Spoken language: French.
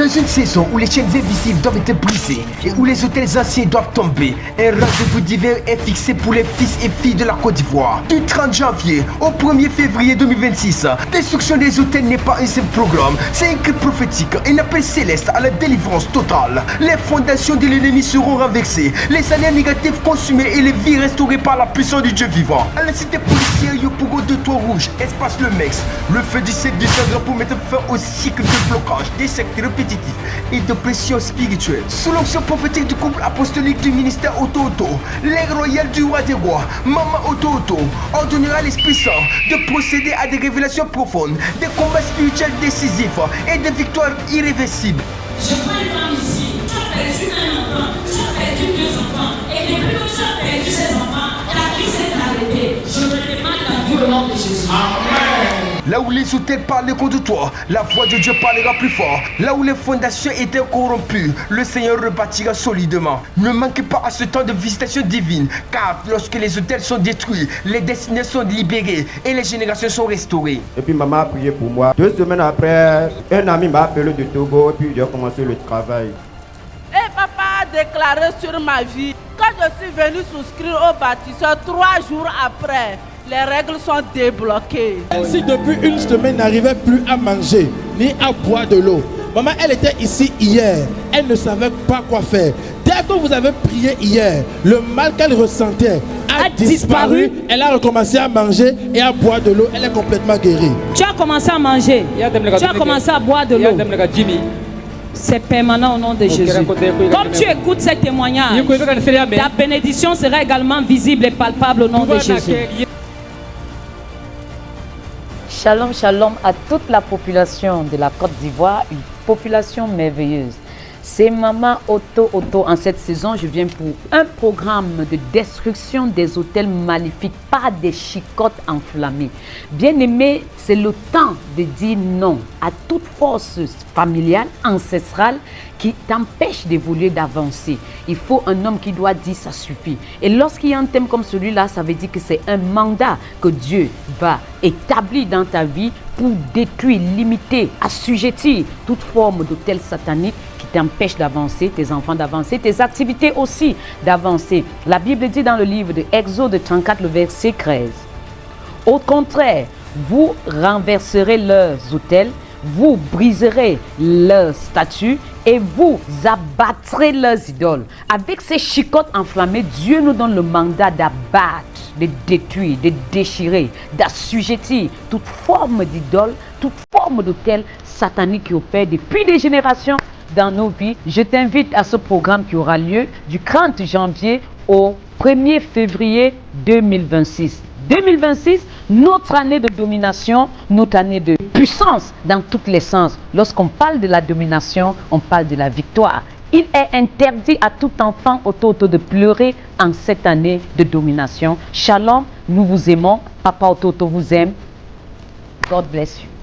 Dans une saison où les chaînes invisibles doivent être brisées et où les hôtels anciens doivent tomber, un rendez-vous d'hiver est fixé pour les fils et filles de la Côte d'Ivoire. Du 30 janvier au 1er février 2026, destruction des hôtels n'est pas un simple programme, c'est un cri prophétique, un appel céleste à la délivrance totale. Les fondations de l'ennemi seront renversées, les années négatives consumées et les vies restaurées par la puissance du Dieu vivant. À la cité policière Yopougo de Toit Rouge, espace le Mex, le feu du cercle du Sangre pour mettre fin au cycle de blocage des sectes répétitifs et de pression spirituelle. Sous l'onction prophétique du couple apostolique du ministère Oto-Oto, l'ère royale du roi des rois, Maman Oto-Oto, ordonnera l'Esprit Saint de procéder à des révélations profondes, des combats spirituels décisifs et des victoires irréversibles. Je prends une femme ici, tu as perdu un enfant, tu as perdu deux enfants, et depuis que tu as perdu ces enfants, ta vie s'est arrêtée. Je me demande la vie au nom de Jésus. Amen. Là où les hôtels parlent contre toi, la voix de Dieu parlera plus fort. Là où les fondations étaient corrompues, le Seigneur rebâtira solidement. Ne manquez pas à ce temps de visitation divine, car lorsque les hôtels sont détruits, les destinées sont libérées et les générations sont restaurées. Et puis maman a prié pour moi. 2 semaines après, un ami m'a appelé de Togo et puis j'ai commencé le travail. Et papa a déclaré sur ma vie, quand je suis venu souscrire au bâtisseur, 3 jours après, les règles sont débloquées. Si depuis 1 semaine n'arrivait plus à manger ni à boire de l'eau, maman elle était ici hier, elle ne savait pas quoi faire. Dès que vous avez prié hier, le mal qu'elle ressentait a disparu. Elle a recommencé à manger et à boire de l'eau, elle est complètement guérie. Tu as commencé à manger, tu as commencé à boire de l'eau. C'est permanent au nom de Jésus. Comme tu écoutes ces témoignages, ta bénédiction sera également visible et palpable au nom de Jésus. Shalom, shalom à toute la population de la Côte d'Ivoire, une population merveilleuse. C'est Maman Oto-Oto. En cette saison, je viens pour un programme de destruction des hôtels maléfiques par des chicottes enflammées. Bien-aimé, c'est le temps de dire non à toute force familiale, ancestrale, qui t'empêche d'évoluer, d'avancer. Il faut un homme qui doit dire ça suffit. Et lorsqu'il y a un thème comme celui-là, ça veut dire que c'est un mandat que Dieu va établir dans ta vie pour détruire, limiter, assujettir toute forme d'hôtel satanique qui t'empêche d'avancer, tes enfants d'avancer, tes activités aussi d'avancer. La Bible dit dans le livre de Exode 34, le verset 13. Au contraire, vous renverserez leurs autels, vous briserez leurs statues et vous abattrez leurs idoles. Avec ces chicottes enflammées, Dieu nous donne le mandat d'abattre, de détruire, de déchirer, d'assujettir toute forme d'idole, toute forme d'autel satanique qui opère depuis des générations dans nos vies. Je t'invite à ce programme qui aura lieu du 30 janvier au 1er février 2026. 2026, notre année de domination, notre année de puissance dans tous les sens. Lorsqu'on parle de la domination, on parle de la victoire. Il est interdit à tout enfant Oto-Oto de pleurer en cette année de domination. Shalom, nous vous aimons. Papa Oto-Oto vous aime. God bless you.